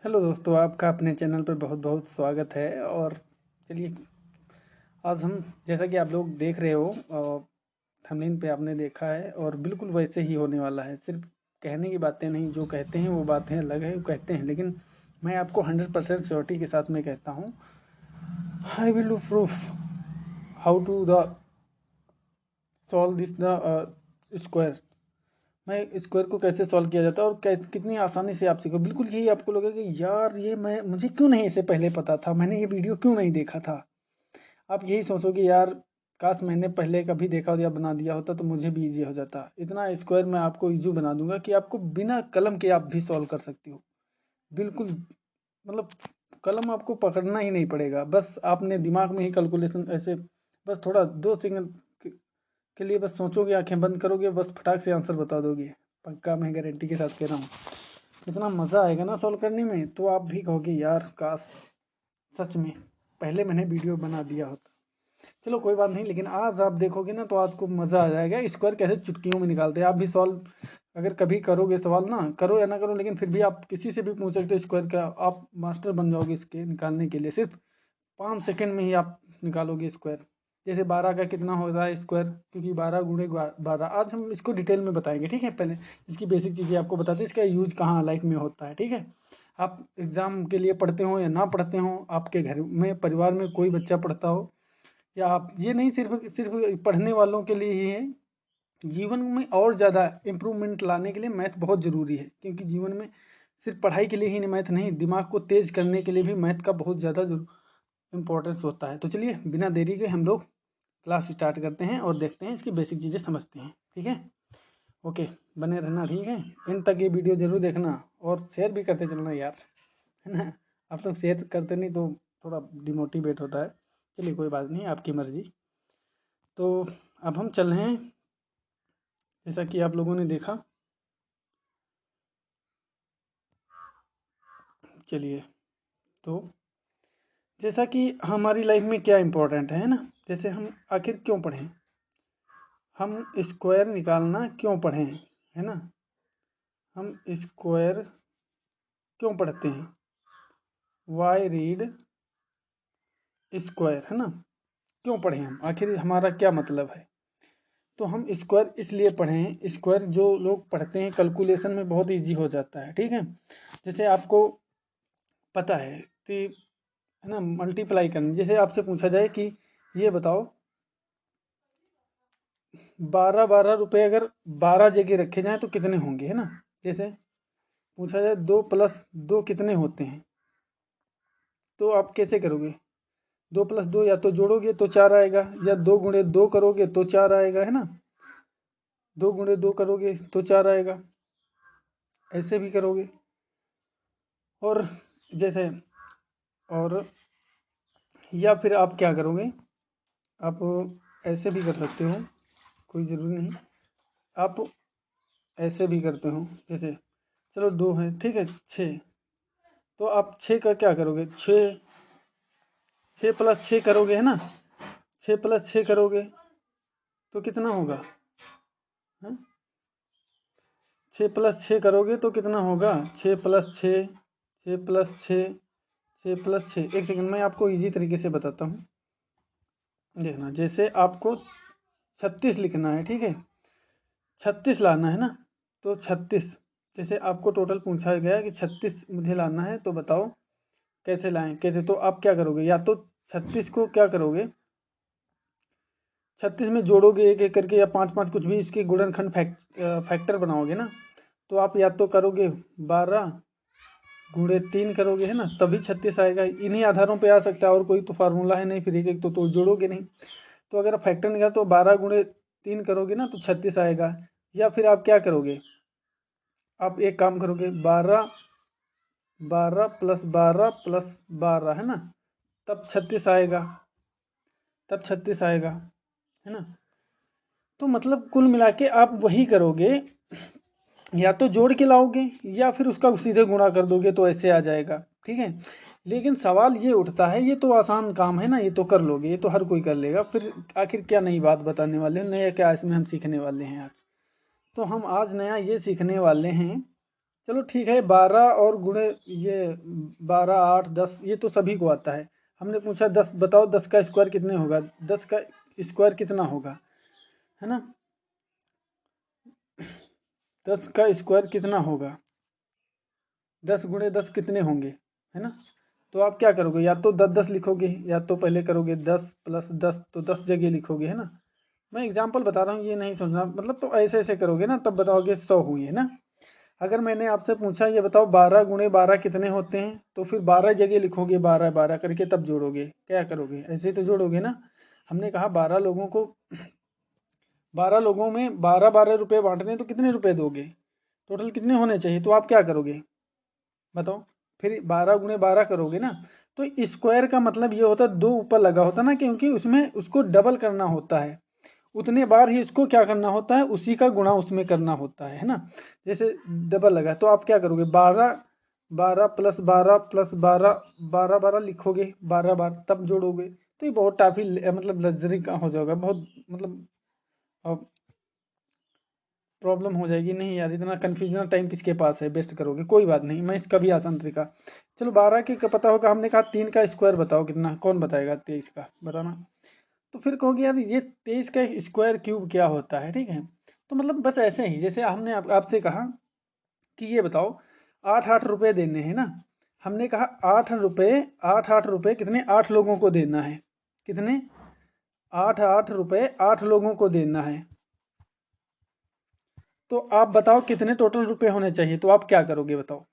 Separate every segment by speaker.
Speaker 1: Hello दोस्तों, आपका अपने चैनल पर बहुत बहुत स्वागत है। और चलिए, आज हम जैसा कि आप लोग देख रहे हो, थंबनेल पे आपने देखा है और बिल्कुल वैसे ही होने वाला है। सिर्फ कहने की बातें नहीं, जो कहते हैं वो बातें अलग है, वो कहते हैं, लेकिन मैं आपको 100% श्योरिटी के साथ में कहता हूँ, I will do proof how to the solve this the square. मैं स्क्वायर को कैसे सॉल्व किया जाता है और कितनी आसानी से आप सीखो। बिल्कुल यही आपको लगेगा कि यार ये मुझे क्यों नहीं इसे पहले पता था, मैंने ये वीडियो क्यों नहीं देखा था। आप यही सोचोगे यार, काश मैंने पहले कभी देखा या बना दिया होता तो मुझे भी इजी हो जाता। इतना स्क्वायर मैं आपको इजी बना दूंगा कि आपको बिना कलम के आप भी सॉल्व कर सकते हो। बिल्कुल, मतलब कलम आपको पकड़ना ही नहीं पड़ेगा, बस आपने दिमाग में ही कैलकुलेशन ऐसे बस थोड़ा 2 सेकंड के लिए बस सोचोगे, आंखें बंद करोगे, बस फटाक से आंसर बता दोगे। पक्का, मैं गारंटी के साथ कह रहा हूँ। इतना मज़ा आएगा ना सॉल्व करने में, तो आप भी कहोगे यार काश सच में पहले मैंने वीडियो बना दिया होता। चलो कोई बात नहीं, लेकिन आज आप देखोगे ना तो आज को मज़ा आ जाएगा। स्क्वायर कैसे चुटकियों में निकालते हैं, आप भी सॉल्व अगर कभी करोगे सवाल, ना करो या ना करो, लेकिन फिर भी आप किसी से भी पूछ सकते हो स्क्वायर का, आप मास्टर बन जाओगे इसके निकालने के लिए। सिर्फ 5 सेकंड में ही आप निकालोगे स्क्वायर। जैसे 12 का कितना होता है स्क्वायर, क्योंकि 12 × 12। आज हम इसको डिटेल में बताएंगे, ठीक है। पहले इसकी बेसिक चीज़ें आपको बताते हैं, इसका यूज कहाँ लाइफ में होता है, ठीक है। आप एग्ज़ाम के लिए पढ़ते हो या ना पढ़ते हो, आपके घर में परिवार में कोई बच्चा पढ़ता हो या आप, ये नहीं सिर्फ सिर्फ पढ़ने वालों के लिए ही है। जीवन में और ज़्यादा इम्प्रूवमेंट लाने के लिए मैथ बहुत ज़रूरी है, क्योंकि जीवन में सिर्फ पढ़ाई के लिए ही मैथ नहीं, दिमाग को तेज करने के लिए भी मैथ का बहुत ज़्यादा इम्पोर्टेंस होता है। तो चलिए बिना देरी के हम लोग क्लास स्टार्ट करते हैं और देखते हैं, इसकी बेसिक चीज़ें समझते हैं, ठीक है। ओके, बने रहना, ठीक है। एंड तक ये वीडियो जरूर देखना और शेयर भी करते चलना यार, है ना। आप लोग शेयर करते नहीं तो थोड़ा डिमोटिवेट होता है। चलिए कोई बात नहीं, आपकी मर्जी। तो अब हम चल रहे हैं, जैसा कि आप लोगों ने देखा। चलिए, तो जैसा कि हमारी लाइफ में क्या इम्पोर्टेंट है ना, जैसे हम आखिर क्यों पढ़ें, हम स्क्वायर निकालना क्यों पढ़ें, है ना। हम स्क्वायर क्यों पढ़ते हैं, वाई रीड स्क्वायर, है ना। क्यों पढ़ें हम, आखिर हमारा क्या मतलब है। तो हम स्क्वायर इसलिए पढ़ें, स्क्वायर जो लोग पढ़ते हैं कैलकुलेशन में बहुत इजी हो जाता है, ठीक है। जैसे आपको पता है कि, है ना, मल्टीप्लाई करना। जैसे आपसे पूछा जाए कि ये बताओ, 12 12 रुपए अगर 12 जगह रखे जाएं तो कितने होंगे, है ना। जैसे पूछा जाए 2 + 2 कितने होते हैं, तो आप कैसे करोगे। 2 + 2 या तो जोड़ोगे तो 4 आएगा, या 2 × 2 करोगे तो 4 आएगा, है ना। 2 × 2 करोगे तो 4 आएगा, ऐसे भी करोगे। और जैसे, और या फिर आप क्या करोगे, आप ऐसे भी कर सकते हो, कोई ज़रूरी नहीं। आप ऐसे भी करते हो, जैसे चलो 2 है, ठीक है, 6। तो आप 6 का क्या करोगे, 6 + 6 करोगे, है ना। 6 + 6 करोगे तो कितना होगा, है? 6 + 6 करोगे तो कितना होगा, 6 + 6, 6 + 6, 6 + 6। एक सेकंड, मैं आपको इजी तरीके से बताता हूँ, देखना। जैसे आपको 36 लिखना है, ठीक है, 36 लाना है ना। तो 36, जैसे आपको टोटल पूछा गया कि 36 मुझे लाना है, तो बताओ कैसे लाएं, कैसे। तो आप क्या करोगे, या तो 36 को क्या करोगे, 36 में जोड़ोगे एक एक करके, या 5 5 कुछ भी इसके गुणनखंड फैक्टर बनाओगे ना। तो आप या तो करोगे 12 × 3 करोगे, है ना, तभी 36 आएगा। इन्हीं आधारों पे आ सकता है, और कोई तो फार्मूला है नहीं, फिर एक एक तो जोड़ोगे नहीं। तो अगर आप फैक्टर निकाल तो 12 × 3 करोगे ना तो 36 आएगा। या फिर आप क्या करोगे, आप एक काम करोगे, 12 12 + 12 + 12, है ना, तब 36 आएगा, तब 36 आएगा, है ना। तो मतलब कुल मिला के आप वही करोगे, या तो जोड़ के लाओगे या फिर उसका सीधे गुणा कर दोगे तो ऐसे आ जाएगा, ठीक है। लेकिन सवाल ये उठता है, ये तो आसान काम है ना, ये तो कर लोगे, ये तो हर कोई कर लेगा, फिर आखिर क्या नई बात बताने वाले हैं, नया क्या इसमें हम सीखने वाले हैं आज। तो हम आज नया ये सीखने वाले हैं चलो ठीक है, 12 और गुणे ये 12, 8, 10 ये तो सभी को आता है। हमने पूछा 10, बताओ 10 का स्क्वायर कितने होगा, 10 का स्क्वायर कितना होगा, है ना। 10 का स्क्वायर कितना होगा, 10 गुणे 10 कितने होंगे, है ना। तो आप क्या करोगे, या तो 10 10 लिखोगे, या तो पहले करोगे 10 प्लस 10, तो 10 जगह लिखोगे, है ना। मैं एग्जांपल बता रहा हूँ, ये नहीं सोचना, मतलब तो ऐसे ऐसे करोगे ना, तब बताओगे 100 हुई, है ना। अगर मैंने आपसे पूछा ये बताओ 12 गुणे 12 कितने होते हैं, तो फिर 12 जगह लिखोगे, 12 12 करके तब जोड़ोगे, क्या करोगे, ऐसे ही तो जोड़ोगे ना। हमने कहा 12 लोगों को, 12 लोगों में 12 12 रुपये बांटने हैं, तो कितने रुपए दोगे, टोटल कितने होने चाहिए, तो आप क्या करोगे बताओ। फिर 12 गुणे 12 करोगे ना। तो स्क्वायर का मतलब ये होता है, दो ऊपर लगा होता है ना, क्योंकि उसमें उसको डबल करना होता है, उतने बार ही इसको क्या करना होता है, उसी का गुणा उसमें करना होता है ना। जैसे डबल लगा तो आप क्या करोगे, 12 12 प्लस 12 प्लस 12, 12 12 लिखोगे 12 बार, तब जोड़ोगे। तो ये बहुत काफ़ी मतलब लग्जरी का हो जाएगा, बहुत मतलब प्रॉब्लम हो जाएगी, नहीं यार इतना कन्फ्यूजन टाइम किसके पास है, बेस्ट करोगे, कोई बात नहीं, मैं इसका भी आसान तरीका। चलो 12 के का पता होगा, हमने कहा 3 का स्क्वायर बताओ कितना, कौन बताएगा, 23 का बताना। तो फिर कहोगे यार ये 23 का स्क्वायर क्यूब क्या होता है, ठीक है। तो मतलब बस ऐसे ही, जैसे हमने आपसे कहा कि ये बताओ 8 8 रुपए देने हैं ना। हमने कहा 8 रुपए, 8 8 रुपए कितने, 8 लोगों को देना है, कितने, 8 8 रुपए 8 लोगों को देना है। तो आप बताओ कितने टोटल रुपए होने चाहिए, तो आप क्या करोगे बताओ,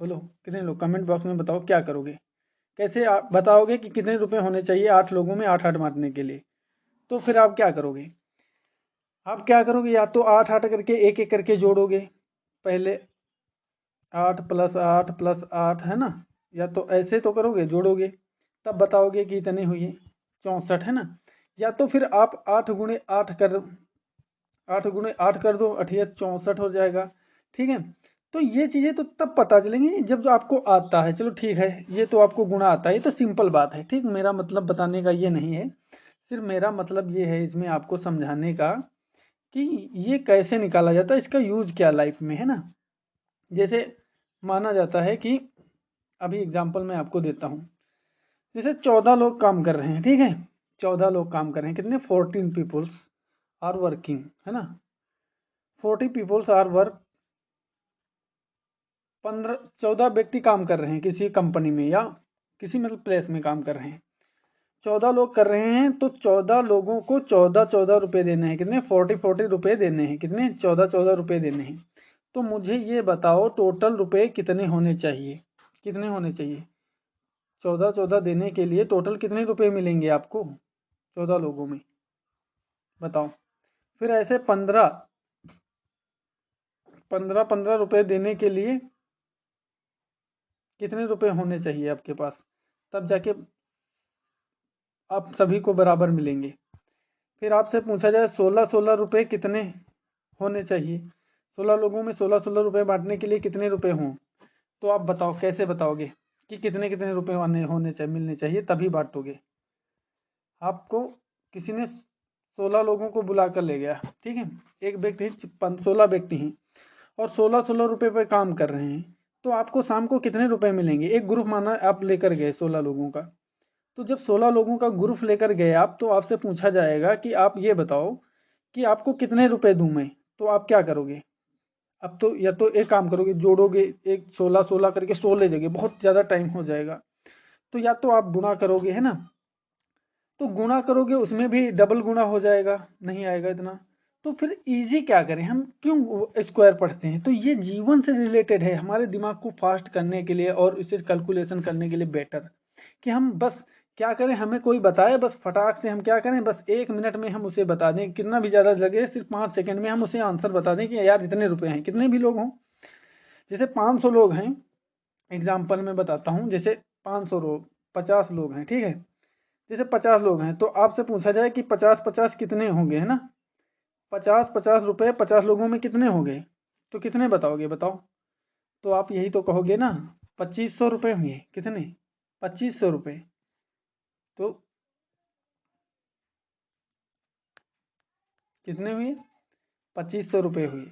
Speaker 1: बोलो कितने लोग, कमेंट बॉक्स में बताओ क्या करोगे, कैसे आप बताओगे कि कितने रुपए होने चाहिए 8 लोगों में 8 8 बांटने के लिए। तो फिर आप क्या करोगे, आप क्या करोगे, या तो 8 8 करके एक एक करके जोड़ोगे, पहले 8 + 8 + 8 है ना, या तो ऐसे तो करोगे जोड़ोगे, तब बताओगे कि इतने हुई, 64 है ना। या तो फिर आप 8 गुणे 8 कर दो, 8 × 8 = 64 हो जाएगा, ठीक है। तो ये चीज़ें तो तब पता चलेंगी जब जो आपको आता है, चलो ठीक है, ये तो आपको गुणा आता है, ये तो सिंपल बात है, ठीक। मेरा मतलब बताने का ये नहीं है, सिर्फ मेरा मतलब ये है इसमें आपको समझाने का कि ये कैसे निकाला जाता है, इसका यूज क्या लाइफ में, है ना। जैसे माना जाता है कि अभी एग्जांपल मैं आपको देता हूँ, जैसे 14 लोग काम कर रहे हैं, ठीक है। 14 लोग काम कर रहे हैं, कितने, 14 पीपुल्स आर वर्किंग, है ना। 40 पीपुल्स आर वर्क, 15 14 व्यक्ति काम कर रहे हैं किसी कंपनी में, या किसी मतलब प्लेस में काम कर रहे हैं। 14 लोग कर रहे हैं, तो 14 लोगों को 14 14 रुपए देने हैं, कितने, 40 40 रुपए देने हैं, कितने, 14 14 रुपए देने हैं। तो मुझे ये बताओ टोटल रुपए कितने होने चाहिए, कितने होने चाहिए, 14 14 देने के लिए टोटल कितने रुपए मिलेंगे आपको 14 लोगों में, बताओ। फिर ऐसे 15 15 15 रुपए देने के लिए कितने रुपए होने चाहिए आपके पास, तब जाके आप सभी को बराबर मिलेंगे। फिर आपसे पूछा जाए 16 16 रुपए कितने होने चाहिए, 16 लोगों में 16 16 रुपए बांटने के लिए कितने रुपए हों, तो आप बताओ कैसे बताओगे कि कितने कितने रुपए होने चाहिए, मिलने चाहिए, तभी बांटोगे। आपको किसी ने 16 लोगों को बुला कर ले गया, ठीक है, एक व्यक्ति 16 व्यक्ति हैं, और 16 16 रुपए पे काम कर रहे हैं, तो आपको शाम को कितने रुपए मिलेंगे, एक ग्रुप माना आप लेकर गए 16 लोगों का। तो जब 16 लोगों का ग्रुप लेकर गए आप, तो आपसे पूछा जाएगा कि आप ये बताओ कि आपको कितने रुपए दूं मैं, तो आप क्या करोगे। अब तो या तो एक काम करोगे, जोड़ोगे, एक 16 16 करके 16 जगह, बहुत ज़्यादा टाइम हो जाएगा। तो या तो आप गुणा करोगे, है ना। तो गुणा करोगे, उसमें भी डबल गुणा हो जाएगा, नहीं आएगा इतना। तो फिर इजी क्या करें, हम क्यों स्क्वायर पढ़ते हैं, तो ये जीवन से रिलेटेड है, हमारे दिमाग को फास्ट करने के लिए और इसे कैलकुलेशन करने के लिए बेटर, कि हम बस क्या करें, हमें कोई बताए, बस फटाक से हम क्या करें, बस 1 मिनट में हम उसे बता दें, कितना भी ज़्यादा लगे, सिर्फ 5 सेकंड में हम उसे आंसर बता दें कि यार इतने रुपए हैं, कितने भी लोग हों। जैसे 500 लोग हैं, एग्जाम्पल में बताता हूँ, जैसे 500 लोग, 50 लोग हैं, ठीक है। जैसे 50 लोग हैं, तो आपसे पूछा जाए कि 50 50 कितने होंगे, है ना। 50 50 रुपए 50 लोगों में कितने होंगे, तो कितने बताओगे बताओ। तो आप यही तो कहोगे ना, 2500 रुपये हुए, कितने, 2500 रुपये। तो कितने हुए, 2500 रुपये हुए।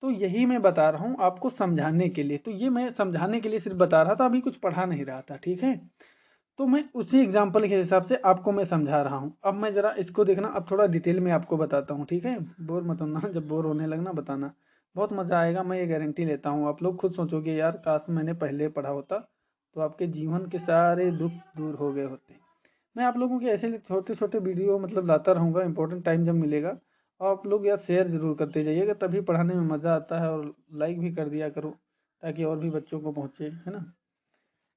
Speaker 1: तो यही मैं बता रहा हूँ आपको समझाने के लिए। तो ये मैं समझाने के लिए सिर्फ बता रहा था, अभी कुछ पढ़ा नहीं रहा था, ठीक है। तो मैं उसी एग्जाम्पल के हिसाब से आपको मैं समझा रहा हूँ। अब मैं ज़रा इसको देखना, अब थोड़ा डिटेल में आपको बताता हूँ, ठीक है। बोर मत होना, जब बोर होने लगना बताना, बहुत मज़ा आएगा, मैं ये गारंटी लेता हूँ। आप लोग खुद सोचोगे यार काश मैंने पहले पढ़ा होता तो आपके जीवन के सारे दुख दूर हो गए होते। मैं आप लोगों के ऐसे छोटे छोटे वीडियो मतलब लाता रहूँगा, इंपॉर्टेंट टाइम जब मिलेगा। और आप लोग यार शेयर ज़रूर करते जाइएगा, तभी पढ़ाने में मज़ा आता है। और लाइक भी कर दिया करो ताकि और भी बच्चों को पहुँचे, है ना।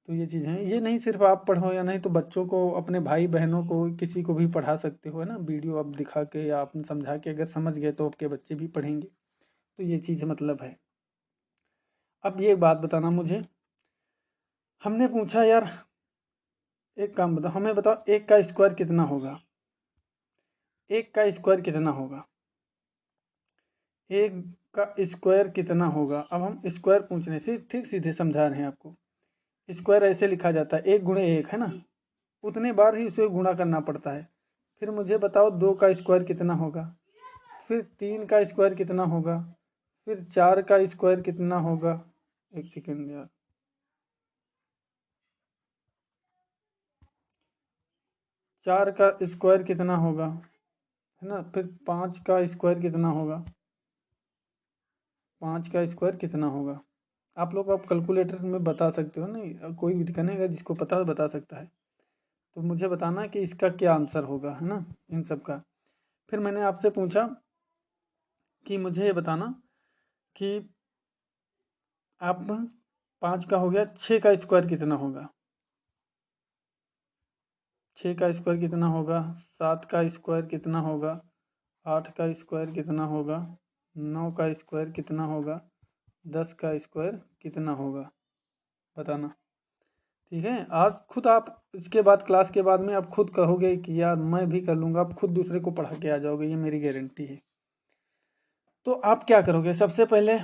Speaker 1: तो ये चीज़ है, ये नहीं सिर्फ आप पढ़ो या नहीं तो बच्चों को, अपने भाई बहनों को, किसी को भी पढ़ा सकते हो, है ना। वीडियो आप दिखा के या आप समझा के अगर समझ गए तो आपके बच्चे भी पढ़ेंगे। तो ये चीज़ मतलब है। अब ये बात बताना मुझे, हमने पूछा यार, एक काम बताओ, हमें बताओ एक का स्क्वायर कितना होगा। एक का स्क्वायर कितना होगा, एक का स्क्वायर कितना होगा। अब हम स्क्वायर पूछने से ठीक सीधे समझा रहे हैं आपको। स्क्वायर ऐसे लिखा जाता है, एक गुणे एक, है ना। उतने बार ही उसे गुणा करना पड़ता है। फिर मुझे बताओ दो का स्क्वायर कितना होगा, फिर तीन का स्क्वायर कितना होगा, फिर चार का स्क्वायर कितना होगा। एक सेकेंड यार, चार का स्क्वायर कितना होगा, है ना। फिर पाँच का स्क्वायर कितना होगा, पाँच का स्क्वायर कितना होगा। आप लोग आप कैलकुलेटर में बता सकते हो, नहीं कोई भी दिखानेगा जिसको पता है बता सकता है। तो मुझे बताना कि इसका क्या आंसर होगा, है ना, इन सब का। फिर मैंने आपसे पूछा कि मुझे ये बताना कि आप, पाँच का हो गया, छः का स्क्वायर कितना होगा। छः का स्क्वायर कितना होगा, सात का स्क्वायर कितना होगा, आठ का स्क्वायर कितना होगा, नौ का स्क्वायर कितना होगा, 10 का स्क्वायर कितना होगा, बताना। ठीक है, आज खुद आप इसके बाद क्लास के बाद में आप खुद कहोगे कि यार मैं भी कर लूँगा, आप खुद दूसरे को पढ़ा के आ जाओगे, ये मेरी गारंटी है। तो आप क्या करोगे, सबसे पहले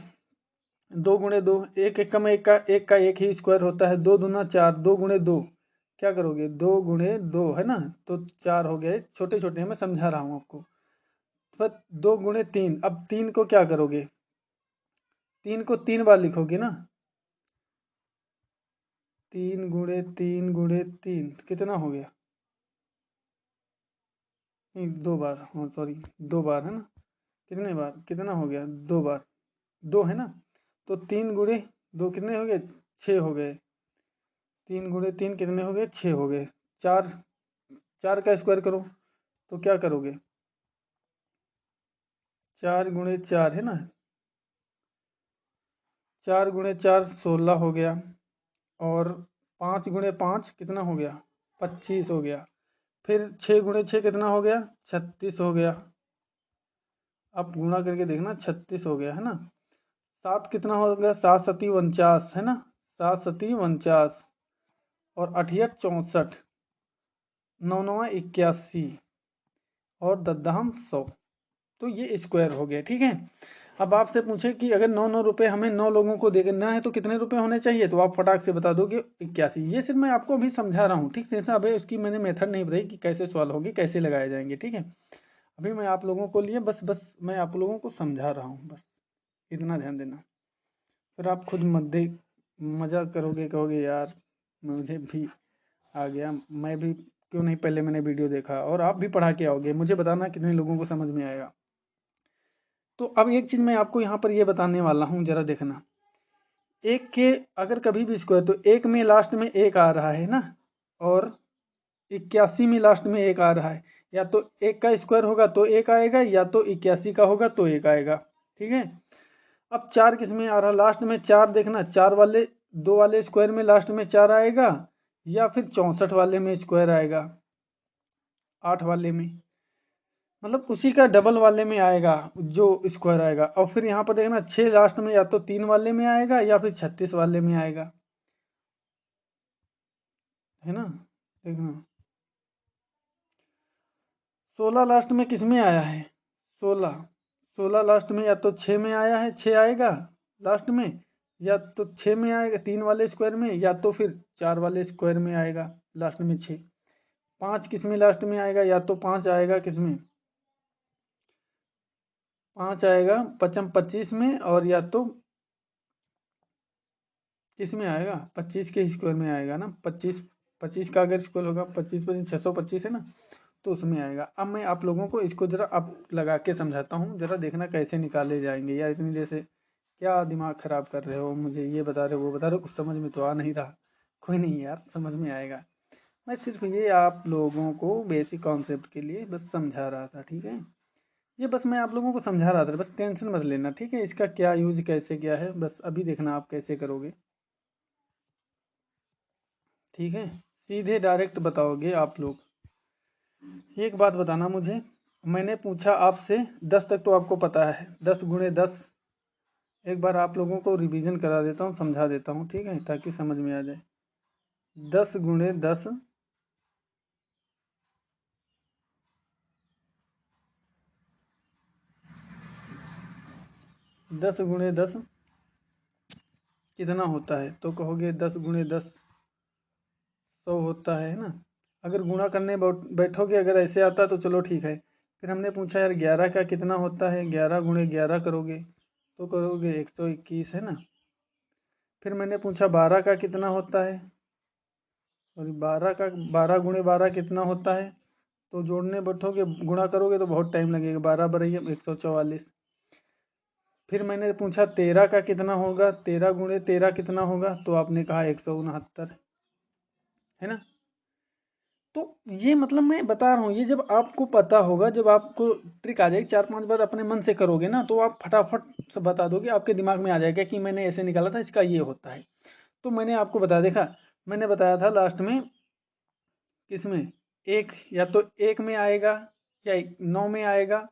Speaker 1: दो गुणे दो, एक एक में एक का एक ही स्क्वायर होता है, दो दूना चार, दो गुणे दो, क्या करोगे, दो गुणे दो, है ना। तो चार हो गए, छोटे छोटे मैं समझा रहा हूँ आपको। फिर दो गुणे तीन, अब तीन को क्या करोगे, तीन को तीन बार लिखोगे ना। तीन गुणे तीन कितना हो गया, नहीं दो बार, हाँ सॉरी, दो बार है ना। कितने बार, कितना हो गया, दो बार, दो है ना। तो तीन गुणे दो कितने हो गए, छः हो गए। तीन गुणे तीन कितने हो गए, छः हो गए। चार, चार का स्क्वायर करो तो क्या करोगे, चार गुणे चार, है ना। चार गुणे चार 16 हो गया। और पाँच गुणे पाँच कितना हो गया, 25 हो गया। फिर छः गुणे छः कितना हो गया, 36 हो गया। आप गुणा करके देखना, 36 हो गया, है ना। सात कितना हो गया, सात सती 49, है ना। सात सती 49, और अठियठ 64, नौ नवा 81, और दद्दहम 100। तो ये स्क्वायर हो गया, ठीक है। अब आपसे पूछे कि अगर 9 9 रुपए हमें 9 लोगों को देना है तो कितने रुपए होने चाहिए, तो आप फटाक से बता दोगे 81। ये सिर्फ मैं आपको अभी समझा रहा हूँ, ठीक है। अभी उसकी मैंने मेथड नहीं बताई कि कैसे सॉल्व होगी, कैसे लगाए जाएंगे, ठीक है। अभी मैं आप लोगों को लिए बस बस मैं आप लोगों को समझा रहा हूँ, बस इतना ध्यान देना। फिर आप खुद मध्य मजा करोगे, कहोगे यार मुझे भी आ गया, मैं भी क्यों नहीं पहले मैंने वीडियो देखा। और आप भी पढ़ा के आओगे, मुझे बताना कितने लोगों को समझ में आएगा। तो अब एक चीज़ मैं आपको यहाँ पर ये बताने वाला हूँ, जरा देखना। एक के अगर कभी भी स्क्वायर, तो एक में लास्ट में एक आ रहा है ना, और 81 में लास्ट में एक आ रहा है। या तो एक का स्क्वायर होगा तो एक आएगा, या तो 81 का होगा तो एक आएगा, ठीक है। अब चार किस में आ रहा, लास्ट में चार, देखना चार वाले, दो वाले स्क्वायर में लास्ट में चार आएगा, या फिर 64 वाले में स्क्वायर आएगा, 8 वाले में, मतलब उसी का डबल वाले में आएगा जो स्क्वायर आएगा। और फिर यहाँ पर देखना 6 लास्ट में या तो 3 वाले में आएगा या फिर 36 वाले में आएगा, है ना। देखना 16 लास्ट में किस में आया है, 16, 16 लास्ट में या तो 6 में आया है, 6 आएगा लास्ट में, या तो 6 में आएगा 3 वाले स्क्वायर में, या तो फिर 4 वाले स्क्वायर में आएगा लास्ट में 6। 5 किस में लास्ट में आएगा, या तो 5 आएगा किस में, 5 आएगा पचम 25 में, और या तो किस में आएगा, 25 के स्क्वायर में आएगा ना, 25 का अगर स्क्वायर होगा 25 625 है ना, तो उसमें आएगा। अब मैं आप लोगों को इसको जरा अब लगा के समझाता हूँ, जरा देखना कैसे निकाले जाएंगे। यार इतनी देर से क्या दिमाग खराब कर रहे हो, मुझे ये बता रहे हो वो बता रहे हो, कुछ समझ में तो आ नहीं रहा। कोई नहीं यार, समझ में आएगा। मैं सिर्फ ये आप लोगों को बेसिक कॉन्सेप्ट के लिए बस समझा रहा था, ठीक है। ये बस मैं आप लोगों को समझा रहा था, बस टेंशन मत लेना, ठीक है। इसका क्या यूज कैसे क्या है, बस अभी देखना आप कैसे करोगे, ठीक है। सीधे डायरेक्ट बताओगे आप लोग। एक बात बताना मुझे, मैंने पूछा आपसे 10 तक तो आपको पता है, 10 × 10। एक बार आप लोगों को रिवीजन करा देता हूँ, समझा देता हूँ, ठीक है, ताकि समझ में आ जाए। 10 × 10 10 × 10 कितना होता है, तो कहोगे 10 × 10 100 होता है ना। अगर गुणा करने बैठोगे, अगर ऐसे आता तो चलो ठीक है। फिर हमने पूछा यार 11 का कितना होता है, 11 × 11 करोगे तो करोगे 121 है ना। फिर मैंने पूछा 12 का कितना होता है, और 12 × 12 कितना होता है, तो जोड़ने बैठोगे गुणा करोगे तो बहुत टाइम लगेगा, 12 × 12 = 144। फिर मैंने पूछा 13 का कितना होगा, 13 × 13 कितना होगा, तो आपने कहा 169 है ना। तो ये मतलब मैं बता रहा हूँ, ये जब आपको पता होगा, जब आपको ट्रिक आ जाएगी, 4-5 बार अपने मन से करोगे ना, तो आप फटाफट से बता दोगे, आपके दिमाग में आ जाएगा कि मैंने ऐसे निकाला था, इसका ये होता है। तो मैंने आपको बता देखा, मैंने बताया था लास्ट में, किसमें, एक या तो एक में आएगा, या 9 में आएगा,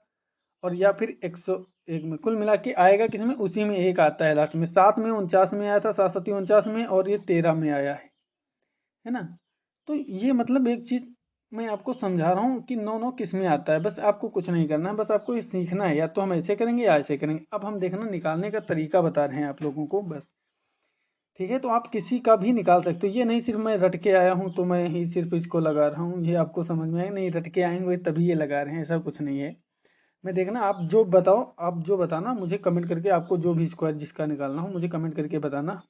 Speaker 1: और या फिर 101 में, कुल मिला के आएगा किसमें, उसी में एक आता है लास्ट में। 7 में 49 में आया था, 7 7 49 में, और ये 13 में आया है ना। तो ये मतलब एक चीज मैं आपको समझा रहा हूँ कि 9 9 किस में आता है, बस आपको कुछ नहीं करना है, बस आपको ये सीखना है, या तो हम ऐसे करेंगे या ऐसे करेंगे। अब हम देखना निकालने का तरीका बता रहे हैं आप लोगों को बस, ठीक है। तो आप किसी का भी निकाल सकते हो, ये नहीं सिर्फ मैं रट के आया हूँ तो मैं ही सिर्फ इसको लगा रहा हूँ, ये आपको समझ में आए नहीं, रट के आएंगे तभी ये लगा रहे हैं, ऐसा कुछ नहीं है। मैं देखना, आप जो बताओ, आप जो बताना मुझे कमेंट करके, आपको जो भी स्क्वायर जिसका निकालना हो मुझे कमेंट करके बताना,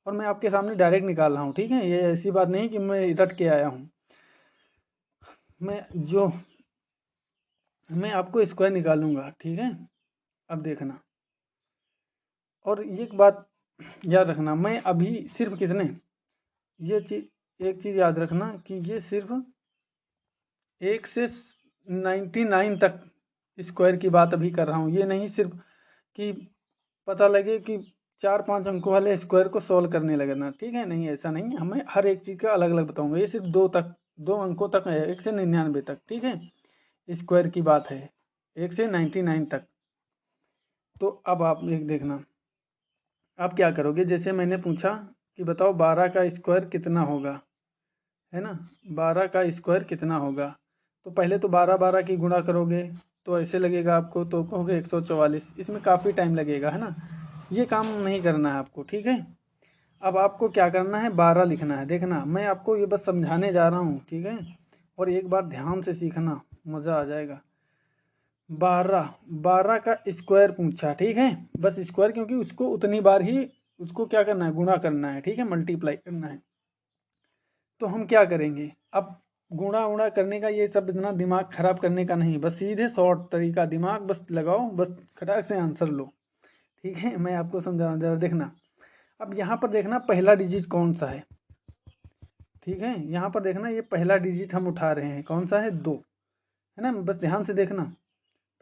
Speaker 1: और मैं आपके सामने डायरेक्ट निकाल रहा हूँ, ठीक है। ये ऐसी बात नहीं कि मैं रट के आया हूँ, मैं मैं आपको स्क्वायर निकालूंगा, ठीक है। अब देखना, और एक बात याद रखना, मैं अभी सिर्फ कितने, ये चीज एक चीज याद रखना कि ये सिर्फ 1 से 99 तक स्क्वायर की बात अभी कर रहा हूँ, ये नहीं सिर्फ कि पता लगे कि 4-5 अंकों वाले स्क्वायर को सॉल्व करने लगना, ठीक है, नहीं ऐसा नहीं है। हमें हर एक चीज़ का अलग अलग बताऊंगा, ये सिर्फ 2 अंकों तक है, 1 से 99 तक, ठीक है, स्क्वायर की बात है, 1 से 99 तक। तो अब आप एक देखना, आप क्या करोगे, जैसे मैंने पूछा कि बताओ 12 का स्क्वायर कितना होगा, है ना, 12 का स्क्वायर कितना होगा, तो पहले तो 12 12 की गुणा करोगे, तो ऐसे लगेगा आपको, तो कहोगे 144, इसमें काफ़ी टाइम लगेगा, है ना। ये काम नहीं करना है आपको, ठीक है। अब आपको क्या करना है, 12 लिखना है। देखना, मैं आपको ये बस समझाने जा रहा हूँ, ठीक है, और एक बार ध्यान से सीखना, मज़ा आ जाएगा। 12 का स्क्वायर पूछा, ठीक है, बस स्क्वायर, क्योंकि उसको उतनी बार ही उसको क्या करना है, गुणा करना है, ठीक है, मल्टीप्लाई करना है। तो हम क्या करेंगे, अब गुणा उणा करने का ये सब इतना दिमाग खराब करने का नहीं, बस सीधे शॉर्ट तरीका, दिमाग बस लगाओ, बस खटाक से आंसर लो, ठीक है। मैं आपको समझा रहा हूँ, जरा देखना। अब यहाँ पर देखना पहला डिजिट कौन सा है, ठीक है, यहाँ पर देखना, ये पहला डिजिट हम उठा रहे हैं, कौन सा है, 2, है ना, बस ध्यान से देखना,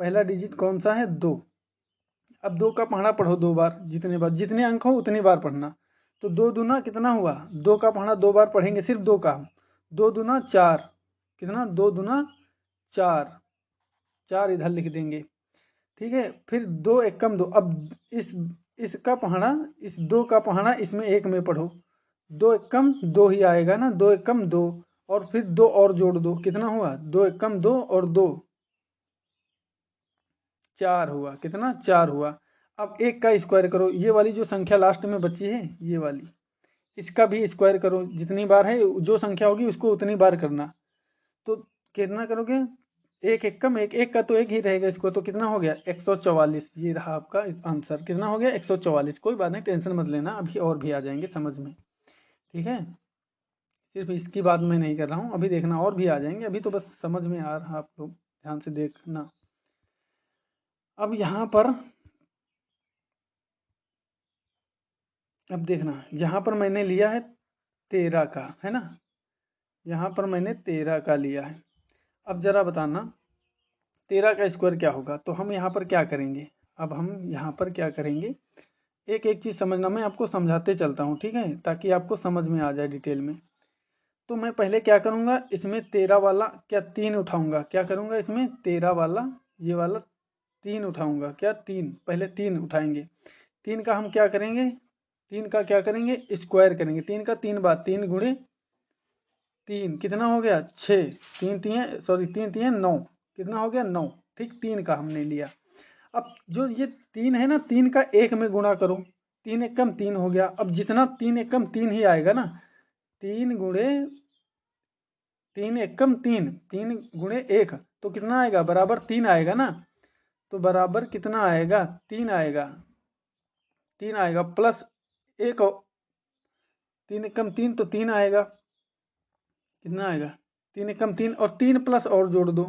Speaker 1: पहला डिजिट कौन सा है, 2। अब 2 का पहाड़ा पढ़ो 2 बार, जितने अंक हो उतनी बार पढ़ना। तो 2 दूना कितना हुआ, 2 का पहाड़ा 2 बार पढ़ेंगे, सिर्फ 2 का, 2 दूना 4, कितना, 2 दूना 4, 4 इधर लिख देंगे, ठीक है। फिर 2 एकम 2, अब इस इसका पहाड़ा, इस 2 का पहाड़ा इसमें 1 में पढ़ो, 2 एकम 2 ही आएगा ना, 2 एकम 2, और फिर 2 और जोड़ दो, कितना हुआ, 2 एकम 2 और 2 4 हुआ, कितना, 4 हुआ। अब 1 का स्क्वायर करो, ये वाली जो संख्या लास्ट में बची है, ये वाली, इसका भी स्क्वायर करो, जितनी बार है जो संख्या होगी उसको उतनी बार करना। तो कितना करोगे, एक एक कम एक एक का तो एक ही रहेगा, इसको तो कितना हो गया 144। ये रहा आपका आंसर, कितना हो गया 144। कोई बात नहीं, टेंशन मत लेना, अभी और भी आ जाएंगे समझ में, ठीक है। सिर्फ इसकी बात मैं नहीं कर रहा हूँ, अभी देखना और भी आ जाएंगे, अभी तो बस समझ में आ रहा, आप लोग ध्यान से देखना। अब यहाँ पर, अब देखना, यहाँ पर मैंने लिया है 13 का, है ना, यहाँ पर मैंने 13 का लिया है। अब जरा बताना 13 का स्क्वायर क्या होगा, तो हम यहाँ पर क्या करेंगे, अब हम यहाँ पर क्या करेंगे, एक एक चीज़ समझना, मैं आपको समझाते चलता हूँ, ठीक है, ताकि आपको समझ में आ जाए डिटेल में। तो मैं पहले क्या करूँगा, इसमें 13 वाला क्या 3 उठाऊंगा, क्या करूँगा इसमें 13 वाला, ये वाला 3 उठाऊंगा, क्या 3, पहले 3 उठाएंगे। 3 का हम क्या करेंगे, 3 का क्या करेंगे स्क्वायर करेंगे, 3 का 3 बार 3 गुणे 3 कितना हो गया 6, 3 3 9, कितना हो गया 9, ठीक, 3 का हमने लिया। अब जो ये 3 है ना, 3 का 1 में गुणा करो, 3 एकम 3 हो गया। अब जितना 3 एकम 3 ही आएगा ना, 3 गुणे 3 एकम 3, 3 गुणे 1 तो कितना आएगा, बराबर 3 आएगा ना, तो बराबर कितना आएगा 3 आएगा, 3 आएगा प्लस 1, 3 एकम 3 तो 3 आएगा, कितना आएगा 3 एकम 3, और 3 प्लस और जोड़ दो,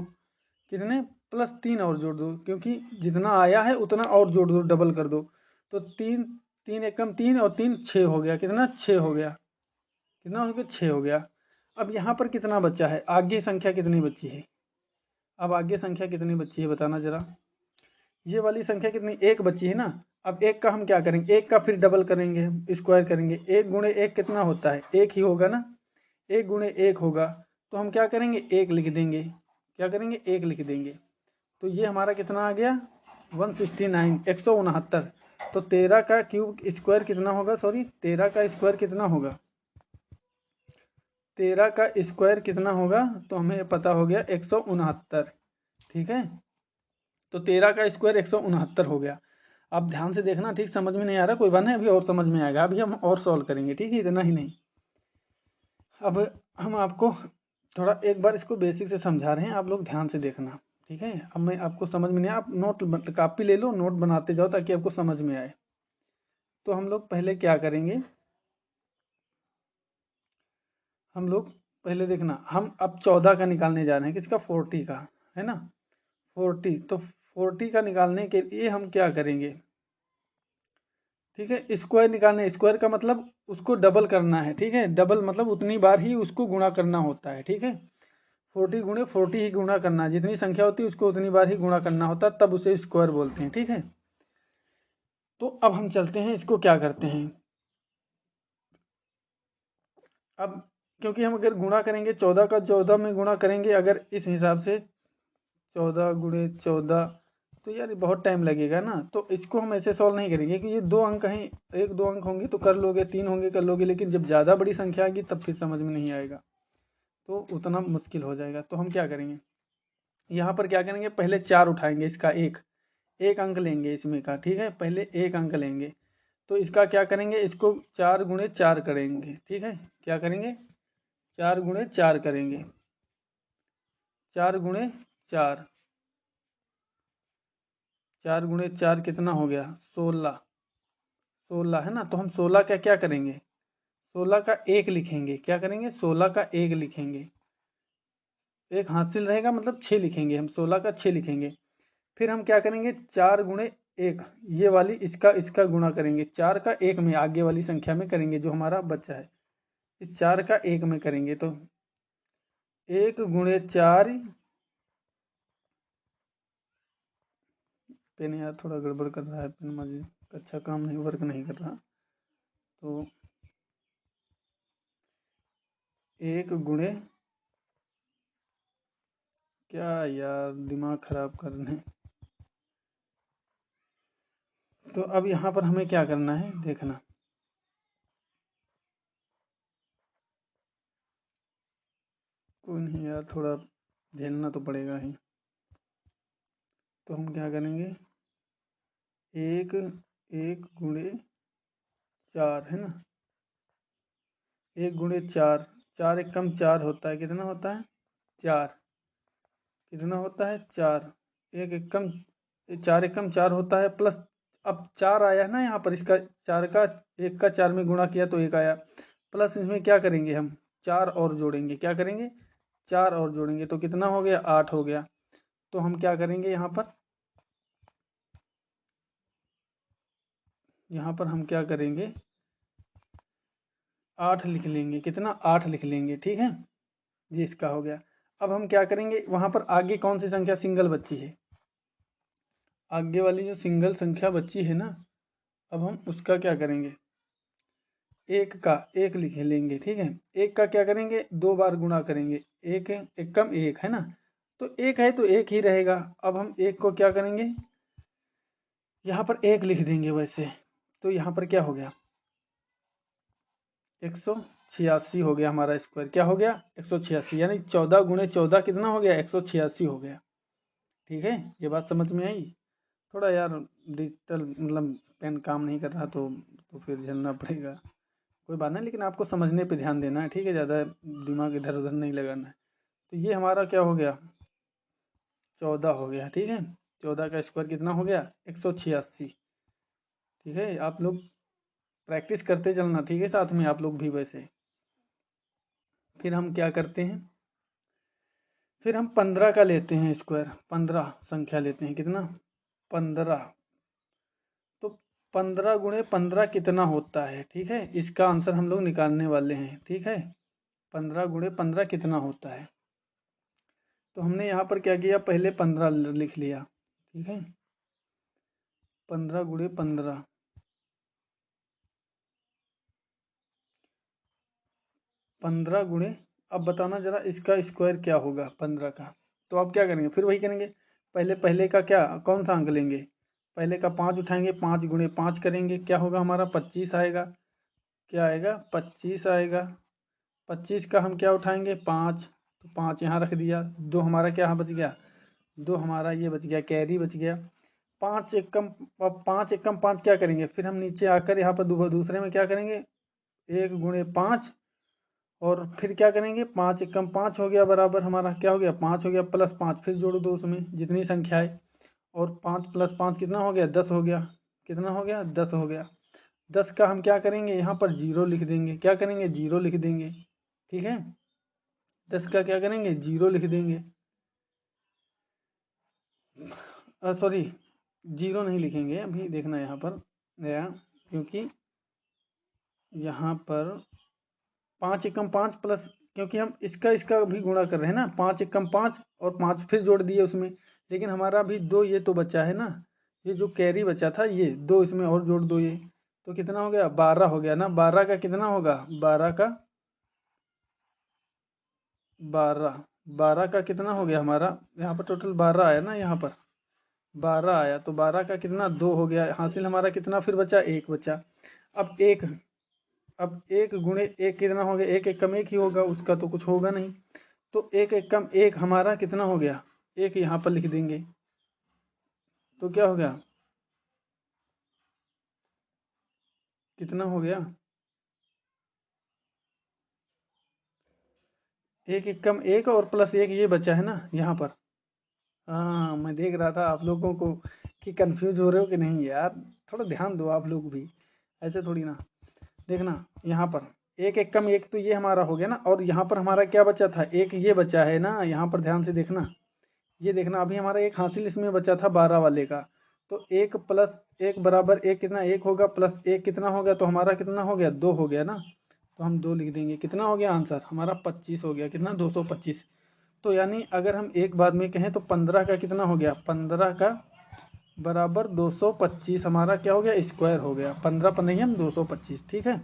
Speaker 1: कितने प्लस 3 और जोड़ दो, क्योंकि जितना आया है उतना और जोड़ दो, डबल कर दो, तो 3, 3 एकम 3 और 3 6 हो गया, कितना 6 हो गया, कितना हो गया 6 हो गया। अब यहाँ पर कितना बचा है, आगे संख्या कितनी बची है, अब आगे संख्या कितनी बची है बताना जरा, ये वाली संख्या कितनी, एक बची है ना। अब एक का हम क्या करेंगे, एक का फिर डबल करेंगे, स्क्वायर करेंगे, एक गुणे एक कितना होता है, एक ही होगा ना, एक गुणे एक होगा, तो हम क्या करेंगे एक लिख देंगे, क्या करेंगे एक लिख देंगे। तो ये हमारा कितना आ गया 169, 169। तो 13 का क्यूब स्क्वायर कितना होगा, सॉरी 13 का स्क्वायर कितना होगा, 13 का स्क्वायर कितना होगा, तो हमें पता हो गया 169, ठीक है। तो 13 का स्क्वायर 169 हो गया। अब ध्यान से देखना, ठीक, समझ में नहीं आ रहा कोई बात नहीं, अभी और समझ में आएगा, अभी हम और सॉल्व करेंगे, ठीक है, इतना ही नहीं। अब हम आपको थोड़ा एक बार इसको बेसिक से समझा रहे हैं, आप लोग ध्यान से देखना, ठीक है। अब मैं आपको समझ में नहीं, आप नोट कॉपी ले लो, नोट बनाते जाओ ताकि आपको समझ में आए। तो हम लोग पहले क्या करेंगे, हम लोग पहले देखना, हम अब 14 का निकालने जा रहे हैं, किसका 40 का, है ना, 40। तो 40 का निकालने के लिए हम क्या करेंगे, ठीक है, स्क्वायर निकालने, स्क्वायर का मतलब उसको डबल करना है, ठीक है, डबल मतलब उतनी बार ही उसको गुणा करना होता है, ठीक है। 40 गुणे 40 ही गुणा करना है, जितनी संख्या होती है उसको उतनी बार ही गुणा करना होता है, तब उसे स्क्वायर बोलते हैं, ठीक है। तो अब हम चलते हैं, इसको क्या करते हैं, अब क्योंकि हम अगर गुणा करेंगे 14 का 14 में गुणा करेंगे, अगर इस हिसाब से 14 गुणे 14, तो यार ये बहुत टाइम लगेगा ना, तो इसको हम ऐसे सॉल्व नहीं करेंगे कि ये 2 अंक हैं, एक 2 अंक होंगे तो कर लोगे, 3 होंगे कर लोगे, लेकिन जब ज़्यादा बड़ी संख्या आएगी तब फिर समझ में नहीं आएगा, तो उतना मुश्किल हो जाएगा। तो हम क्या करेंगे, यहाँ पर क्या करेंगे, पहले 4 उठाएंगे, इसका एक एक अंक लेंगे इसमें का, ठीक है, पहले एक अंक लेंगे। तो इसका क्या करेंगे, इसको 4 गुणे 4 करेंगे, ठीक है, क्या करेंगे 4 गुणे 4 करेंगे, 4 गुणे 4, 4 गुणे 4 कितना हो गया 16, 16 है ना। तो हम 16 का क्या करेंगे, 16 का एक लिखेंगे, क्या करेंगे 16 का एक लिखेंगे, एक हासिल रहेगा मतलब 6 लिखेंगे, हम 16 का 6 लिखेंगे। फिर हम क्या करेंगे 4 गुणे 1, ये वाली इसका इसका गुणा करेंगे, 4 का 1 में आगे वाली संख्या में करेंगे, जो हमारा बचा है इस 4 का 1 में करेंगे। तो 1 गुणे 4, पेन यार थोड़ा गड़बड़ कर रहा है, पेन मुझे अच्छा काम नहीं, वर्क नहीं कर रहा। तो 1 गुणे, क्या यार दिमाग खराब करने। तो अब यहाँ पर हमें क्या करना है देखना, कोई नहीं यार, थोड़ा झेलना तो पड़ेगा ही। तो हम क्या करेंगे, एक, 1 गुणे 4 है ना, 1 गुणे 4, 4 एक कम 4 होता है, कितना होता है 4, कितना होता है 4, एक एकम 4 एकम 4 होता है, प्लस अब 4 आया है ना यहाँ पर, इसका 4 का 1 का 4 में गुणा किया तो 1 आया, प्लस इसमें क्या करेंगे हम 4 और जोड़ेंगे, क्या करेंगे 4 और जोड़ेंगे तो कितना हो गया 8 हो गया। तो हम क्या करेंगे यहाँ पर हम क्या करेंगे 8 लिख लेंगे, कितना 8 लिख लेंगे, ठीक है, ये इसका हो गया। अब हम क्या करेंगे वहां पर आगे कौन सी संख्या सिंगल बची है, आगे वाली जो सिंगल संख्या बची है ना, अब हम उसका क्या करेंगे एक का एक लिख लेंगे, ठीक है, एक का क्या करेंगे 2 बार गुणा करेंगे, एक है एक कम एक है ना, तो एक है तो एक ही रहेगा। अब हम एक को क्या करेंगे यहाँ पर एक लिख देंगे वैसे, तो यहाँ पर क्या हो गया 186 हो गया हमारा स्क्वायर, क्या हो गया 186, यानी 14 गुणे 14 कितना हो गया 186 हो गया। ठीक है, ये बात समझ में आई। थोड़ा यार डिजिटल मतलब पेन काम नहीं कर रहा तो फिर झेलना पड़ेगा, कोई बात नहीं, लेकिन आपको समझने पे ध्यान देना है, ठीक है, ज़्यादा दिमाग इधर उधर नहीं लगाना है। तो ये हमारा क्या हो गया 14 हो गया, ठीक है, 14 का स्क्वायर कितना हो गया 186। ठीक है, आप लोग प्रैक्टिस करते चलना, ठीक है, साथ में आप लोग भी वैसे। फिर हम क्या करते हैं, फिर हम 15 का लेते हैं स्क्वायर, 15 संख्या लेते हैं, कितना 15, तो 15 गुणे 15 कितना होता है, ठीक है, इसका आंसर हम लोग निकालने वाले हैं, ठीक है, 15 गुणे 15 कितना होता है। तो हमने यहाँ पर क्या किया पहले 15 लिख लिया, ठीक है, 15 गुणे 15, 15 गुणे, अब बताना जरा इसका स्क्वायर क्या होगा 15 का। तो आप क्या करेंगे फिर वही करेंगे, पहले पहले का क्या कौन सा अंक लेंगे, पहले का 5 उठाएंगे, 5 गुणे 5 करेंगे, क्या होगा हमारा 25 आएगा, क्या आएगा 25 आएगा। 25 का हम क्या उठाएंगे 5, तो 5 यहाँ रख दिया, दो हमारा क्या यहाँ बच गया, दो हमारा ये बच गया कैरी बच गया। 5 एकम, अब 5 एकम 5 क्या करेंगे, फिर हम नीचे आकर यहाँ पर दूसरे में क्या करेंगे 1 गुणे 5, और फिर क्या करेंगे 5 एकम 5 हो गया बराबर हमारा क्या हो गया 5 हो गया, प्लस 5 फिर जोड़ दो उसमें जितनी संख्या है, और 5 प्लस 5 कितना हो गया 10 हो गया, कितना हो गया 10 हो गया। 10 का हम क्या करेंगे यहाँ पर जीरो लिख देंगे, क्या करेंगे जीरो लिख देंगे, ठीक है, 10 का क्या करेंगे जीरो लिख देंगे, सॉरी जीरो नहीं लिखेंगे अभी, देखना यहाँ पर नया, क्योंकि यहाँ पर 5 एकम 5 प्लस, क्योंकि हम इसका इसका भी गुणा कर रहे हैं ना, 5 एकम 5 और 5 फिर जोड़ दिए उसमें, लेकिन हमारा अभी दो ये तो बचा है ना, ये जो कैरी बचा था ये दो इसमें और जोड़ दो ये, तो कितना हो गया 12 हो गया ना, 12 का कितना होगा 12 का 12, 12 का कितना हो गया हमारा, यहाँ पर टोटल 12 आया ना, यहाँ पर 12 आया, तो 12 का कितना 2 हो गया, हासिल हमारा कितना फिर बचा 1 बचा। अब एक, अब एक गुणे एक कितना हो गया, एक एकम एक ही होगा, उसका तो कुछ होगा नहीं, तो एक एकम एक हमारा कितना हो गया, एक यहाँ पर लिख देंगे, तो क्या हो गया कितना हो गया, एक एकम एक और प्लस एक ये बचा है ना यहाँ पर। हाँ मैं देख रहा था आप लोगों को कि कंफ्यूज हो रहे हो कि नहीं यार, थोड़ा ध्यान दो आप लोग भी, ऐसे थोड़ी ना। देखना यहाँ पर एक एकम एक तो ये हमारा हो गया ना, और यहाँ पर हमारा क्या बचा था एक ये बचा है ना, यहाँ पर ध्यान से देखना, ये देखना अभी हमारा एक हासिल इसमें बचा था 12 वाले का, तो एक प्लस एक बराबर एक कितना एक होगा, प्लस एक कितना हो गया, तो हमारा कितना हो गया 2 हो गया ना, तो हम 2 लिख देंगे, कितना हो गया आंसर हमारा 25 हो गया, कितना 225। तो यानी अगर हम एक बात में कहें तो 15 का कितना हो गया 15 का बराबर 225 हमारा क्या हो गया स्क्वायर हो गया, 15 पर नहीं हम 225, ठीक है।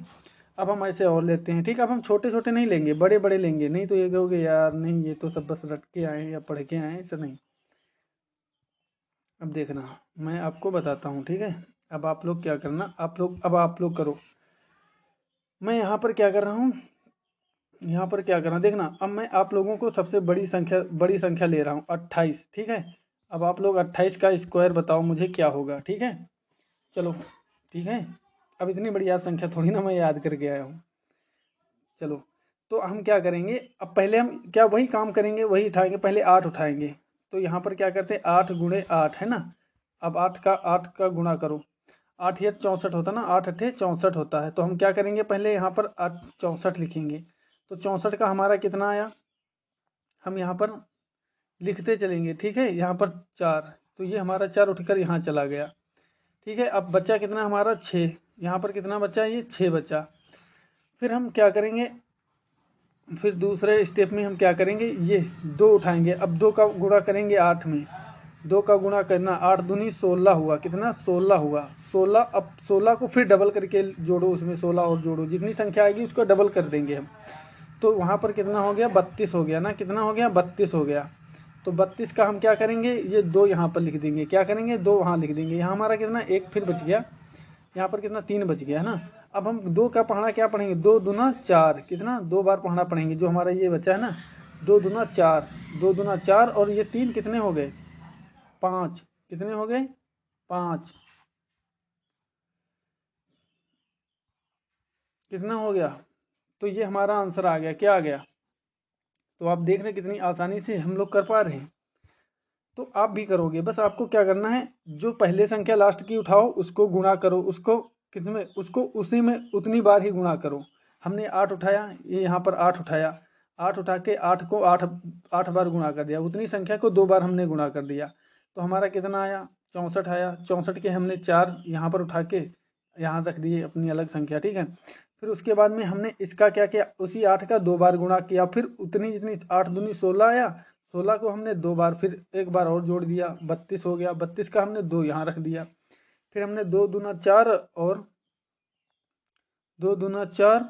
Speaker 1: अब हम ऐसे और लेते हैं, ठीक है, अब हम छोटे छोटे नहीं लेंगे बड़े बड़े लेंगे, नहीं तो ये कहोगे यार नहीं ये तो सब बस रट के आए हैं या पढ़ के आए हैं, ऐसा नहीं। अब देखना मैं आपको बताता हूँ, ठीक है, अब आप लोग क्या करना, आप लोग अब आप लोग करो, मैं यहाँ पर क्या कर रहा हूँ, यहाँ पर क्या करना देखना, अब मैं आप लोगों को सबसे बड़ी संख्या ले रहा हूँ 28, ठीक है। अब आप लोग 28 का स्क्वायर बताओ मुझे क्या होगा, ठीक है, चलो ठीक है। अब इतनी बड़ी याद संख्या थोड़ी ना मैं याद करके आया हूँ, चलो। तो हम क्या करेंगे, अब पहले हम क्या वही काम करेंगे, वही उठाएंगे, पहले 8 उठाएंगे, तो यहाँ पर क्या करते हैं 8 गुणे 8 है ना। अब 8 का गुणा करो, 8 या 64 होता ना, 8 अठे 64 होता है। तो हम क्या करेंगे पहले यहाँ पर 64 लिखेंगे। तो 64 का हमारा कितना आया, हम यहाँ पर लिखते चलेंगे, ठीक है। यहाँ पर 4, तो ये हमारा 4 उठकर यहाँ चला गया, ठीक है। अब बच्चा कितना हमारा 6, यहाँ पर कितना बचा, ये 6 बचा। फिर हम क्या करेंगे, फिर दूसरे स्टेप में हम क्या करेंगे, ये 2 उठाएंगे। अब 2 का गुणा करेंगे 8 में, 2 का गुणा करना, 8 दूनी 16 हुआ, कितना 16 हुआ, 16। अब 16 को फिर डबल करके जोड़ो, उसमें 16 और जोड़ो, जितनी संख्या आएगी उसको डबल कर देंगे हम। तो वहाँ पर कितना हो गया, 32 हो गया ना, कितना हो गया 32 हो गया। तो 32 का हम क्या करेंगे, ये 2 यहाँ पर लिख देंगे, क्या करेंगे 2 वहाँ लिख देंगे। यहाँ हमारा कितना 1 फिर बच गया, यहाँ पर कितना 3 बच गया है ना। अब हम 2 का पढ़ना क्या पढ़ेंगे, 2 दूना 4, कितना 2 बार पढ़ना पड़ेंगे, जो हमारा ये बचा है ना 2 दूना 4, 2 दूना 4 और ये 3 कितने हो गए 5, कितने हो गए 5, कितना हो गया। तो ये हमारा आंसर आ गया, क्या आ गया। तो आप देख रहे हैं कितनी आसानी से हम लोग कर पा रहे हैं। तो आप भी करोगे, बस आपको क्या करना है, जो पहले संख्या लास्ट की उठाओ उसको गुणा करो, उसको कितने, उसको उसी में उतनी बार ही गुणा करो। हमने 8 उठाया, ये यहाँ पर 8 उठाया, 8 उठा के 8 को 8 8 बार गुणा कर दिया, उतनी संख्या को 2 बार हमने गुणा कर दिया। तो हमारा कितना आया 64 आया। 64 के हमने 4 यहाँ पर उठा के यहाँ रख दिए अपनी अलग संख्या, ठीक है। फिर उसके बाद में हमने इसका क्या किया, उसी 8 का 2 बार गुणा किया, फिर उतनी जितनी 8 दूनी 16 आया, 16 को हमने 2 बार फिर एक बार और जोड़ दिया, 32 हो गया। 32 का हमने 2 यहाँ रख दिया, फिर हमने 2 दूना 4 और 2 दूना 4,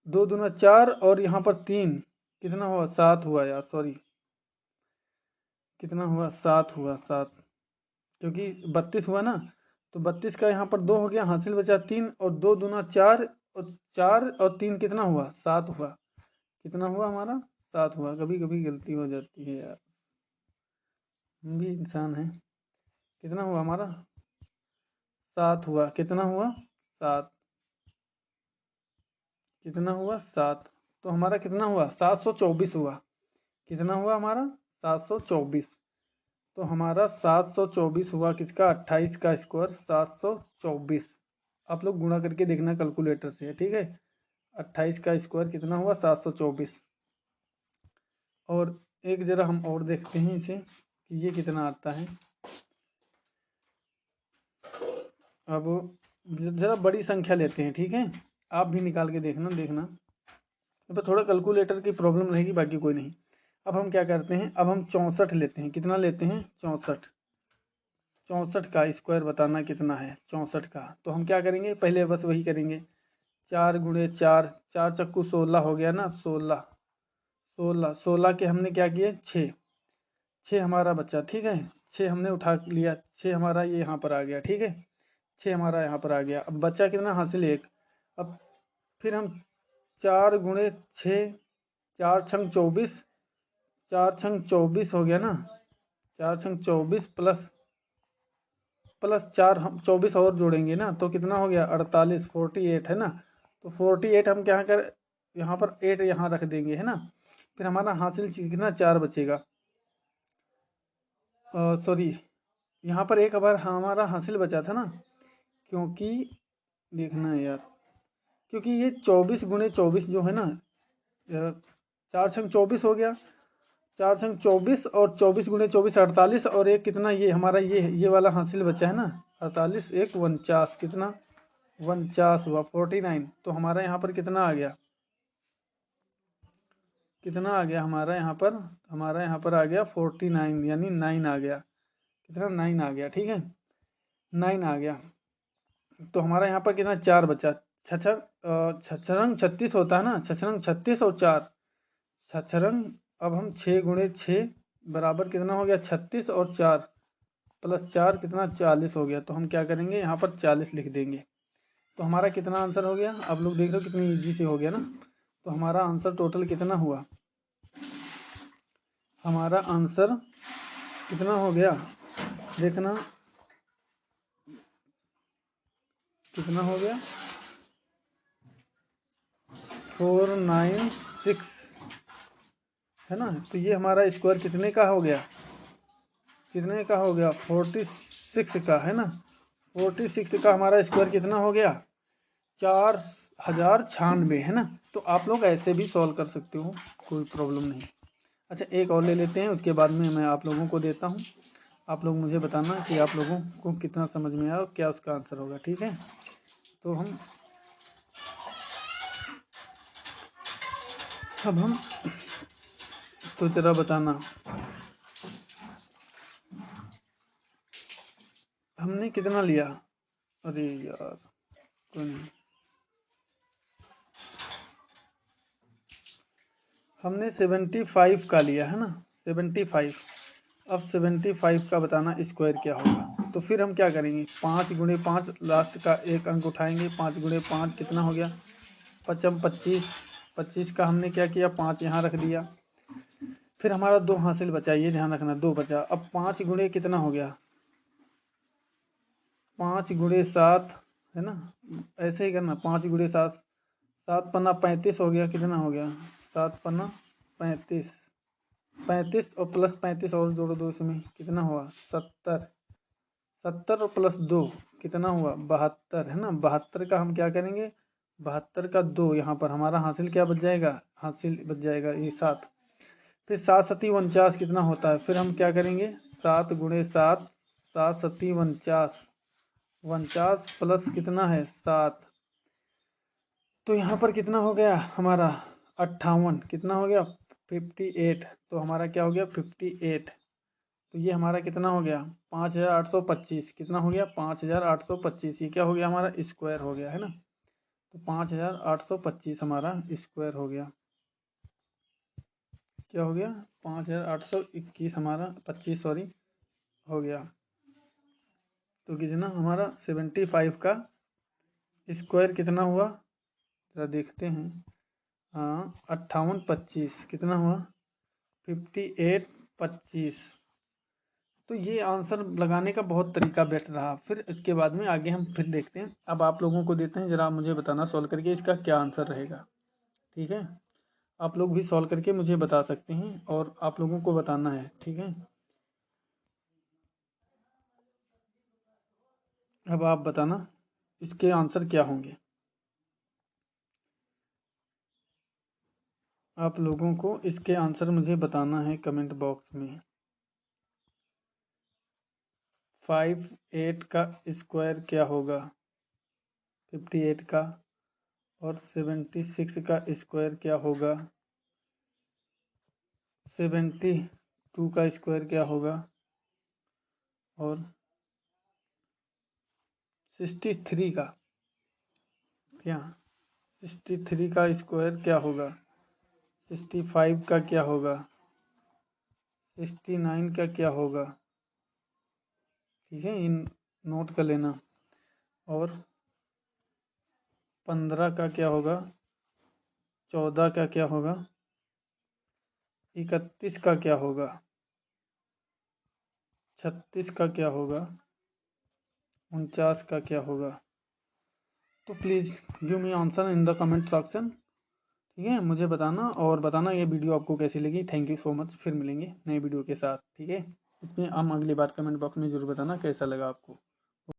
Speaker 1: 2 दूना 4 और यहाँ पर 3, कितना हुआ 7 हुआ यार, सॉरी कितना हुआ 7 हुआ 7, क्योंकि 32 हुआ ना। तो 32 का यहाँ पर 2 हो गया, हासिल बचा 3, और 2 दूना 4 और 4 और 3 कितना हुआ 7 हुआ, कितना हुआ हमारा 7 हुआ। कभी कभी गलती हो जाती है यार, हम भी इंसान हैं। कितना हुआ हमारा 7 हुआ, कितना हुआ 7, कितना हुआ 7। तो हमारा कितना हुआ 724 हुआ, कितना हुआ हमारा 724। तो हमारा 724 हुआ, किसका 28 का स्क्वायर 724। आप लोग गुणा करके देखना कैलकुलेटर से, ठीक है। 28 का स्क्वायर कितना हुआ 724। और एक जरा हम और देखते हैं इसे कि ये कितना आता है। अब जरा बड़ी संख्या लेते हैं, ठीक है। आप भी निकाल के देखना अब थोड़ा कैलकुलेटर की प्रॉब्लम रहेगी, बाकी कोई नहीं। अब हम क्या करते हैं, अब हम 64 लेते हैं, कितना लेते हैं 64। 64 का स्क्वायर बताना कितना है 64 का। तो हम क्या करेंगे, पहले बस वही करेंगे, 4 गुणे 4, 4 चक्कू 16 हो गया ना, 16, 16, 16 के हमने क्या किए 6, 6 हमारा बच्चा, ठीक है। 6 हमने उठा लिया, 6 हमारा ये यहाँ पर आ गया, ठीक है। 6 हमारा यहाँ पर आ गया। अब बच्चा कितना हासिल 1। अब फिर हम 4 गुणे 6, 4 छंग 24, 4 छंग 24 हो गया ना, 4 छंग 24 प्लस प्लस 4 हम 24 और जोड़ेंगे ना, तो कितना हो गया 48, 48 है ना। तो 48 हम क्या कर, यहाँ पर 8 यहाँ रख देंगे, है ना। फिर हमारा हासिल चीज कितना 4 बचेगा, सॉरी यहाँ पर एक बार हमारा हासिल बचा था ना, क्योंकि देखना है यार, क्योंकि ये 24 गुणे 24 जो है ना, 4 छंग 24 हो गया, 4 छंग 24 और 24 गुणे 24 48, और एक कितना ये हमारा ये वाला हासिल बचा है ना 48, एक 49, कितना 49 हुआ 49। तो हमारा यहाँ पर कितना आ गया, कितना आ गया हमारा यहाँ पर, हमारा यहाँ पर आ गया 49, यानी 9 आ गया, कितना 9 आ गया, ठीक है 9 आ गया। तो हमारा यहाँ पर कितना 4 बचा, छछरंग 36 होता है ना, छछरंग 36 और 4 छछरंग। अब हम 6 गुणे 6 बराबर कितना हो गया 36 और 4 प्लस 4 कितना 40 हो गया। तो हम क्या करेंगे यहाँ पर 40 लिख देंगे। तो हमारा कितना आंसर हो गया, आप लोग देख रहे हो कितनी इजी से हो गया ना। तो हमारा आंसर टोटल कितना हुआ, हमारा आंसर कितना हो गया देखना, कितना हो गया 496, है ना। तो ये हमारा स्क्वायर कितने का हो गया, कितने का हो गया, 46 का, है ना। 46 का हमारा स्क्वायर कितना हो गया, 4096, है ना। तो आप लोग ऐसे भी सॉल्व कर सकते हो, कोई प्रॉब्लम नहीं। अच्छा, एक और ले लेते हैं, उसके बाद में मैं आप लोगों को देता हूँ। आप लोग मुझे बताना कि आप लोगों को कितना समझ में आया और क्या उसका आंसर होगा, ठीक है। तो हम तो जरा बताना, हमने कितना लिया, अरे यार कोई नहीं, हमने 75 का लिया, है ना, 75। अब 75 का बताना स्क्वायर क्या होगा। तो फिर हम क्या करेंगे, 5 × 5, लास्ट का एक अंक उठाएंगे, 5 × 5 कितना हो गया, 25। 25 का हमने क्या किया, 5 यहाँ रख दिया। फिर हमारा 2 हासिल बचा, ये ध्यान रखना, 2 बचा। अब 5 गुणे कितना हो गया, 5 × 7, है ना। ऐसे ही करना, 5 × 7, 7×5 = 35 हो गया, कितना हो गया, 7×5 = 35, और प्लस 35 और जोड़ दो इसमें, कितना हुआ, 70। 70 और प्लस 2 कितना हुआ, 72, है ना। 72 का हम क्या करेंगे, 72 का 2 यहाँ पर हमारा हासिल क्या बच जाएगा, हासिल बच जाएगा ये 7। फिर 7×7 = 49 कितना होता है, फिर हम क्या करेंगे, 7 × 7, 7×7 = 49 प्लस कितना है, 7। तो यहाँ पर कितना हो गया हमारा, 58, कितना हो गया, 58। तो हमारा क्या हो गया, 58। तो ये हमारा कितना हो गया, 5825, कितना हो गया, 5825। ये क्या हो गया, हमारा स्क्वायर हो गया, है ना। तो 5825 हमारा स्क्वायर हो गया, क्या हो गया, 5821 हमारा 25 सॉरी हो गया। तो कितना हमारा 75 का स्क्वायर कितना हुआ, जरा देखते हैं। हाँ, 5825 कितना हुआ, 5825। तो ये आंसर लगाने का बहुत तरीका बेस्ट रहा। फिर इसके बाद में आगे हम फिर देखते हैं। अब आप लोगों को देते हैं, जरा आप मुझे बताना सॉल्व करके इसका क्या आंसर रहेगा, ठीक है। आप लोग भी सॉल्व करके मुझे बता सकते हैं और आप लोगों को बताना है, ठीक है। अब आप बताना इसके आंसर क्या होंगे। आप लोगों को इसके आंसर मुझे बताना है कमेंट बॉक्स में। 58 का स्क्वायर क्या होगा, 58 का, और 76 का स्क्वायर क्या होगा, 72 का स्क्वायर क्या होगा, और 63 का क्या, 63 का स्क्वायर क्या होगा, 65 का क्या होगा, 69 का क्या होगा, ठीक है, इन नोट कर लेना। और 15 का क्या होगा, 14 का क्या होगा, 31 का क्या होगा, 36 का क्या होगा, 49 का क्या होगा। तो please give me answer in the comment section, ठीक है। मुझे बताना और बताना ये वीडियो आपको कैसी लगी। थैंक यू सो मच, फिर मिलेंगे नए वीडियो के साथ, ठीक है। इसमें हम अगली बार कमेंट बॉक्स में ज़रूर बताना कैसा लगा आपको।